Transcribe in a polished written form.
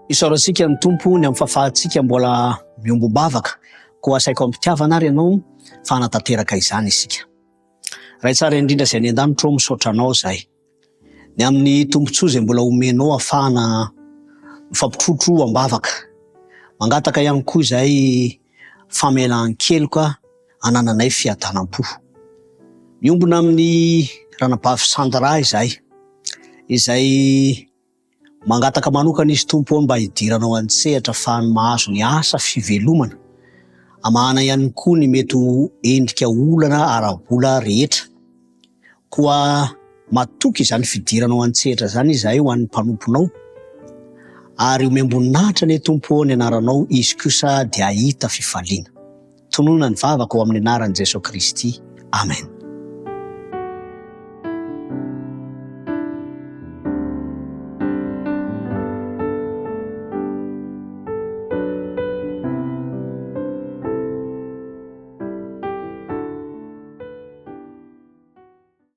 Isaorantsika ny tompo ny amin'ny fahafahantsika mbola miombo bavaka, koa asaiko ampitiavana ary ianao fanatanteraka izany isika. Raha tsara indrindra izay any an-danitra ao misaotra anao zahay. Ny amin'ny tombontsoa izay mbola omenao ahafahana mifampitrotro am-bavaka. Mangataka ihany koa izahay famelan-keloka hanananay fiadanam-po. Miombona amin'ny ranabavy Sandra izay mangataka manokana izy tompo mba hidiranao an-tsehatra fa mahazo ny asa fivelomana. Amahana ihany koa ny mety endrika olana ara-bola rehetra. Koa matoky izany fidiranao an-tsehatra zany izahay ho an'ny mpanomponao. Ary omemboninahitra ny tompo ny anaranao izy kosa dia ahita fifaliana. Tonoina ny vavaka ao amin'ny anaran'i Jesoa Kristy. Amen.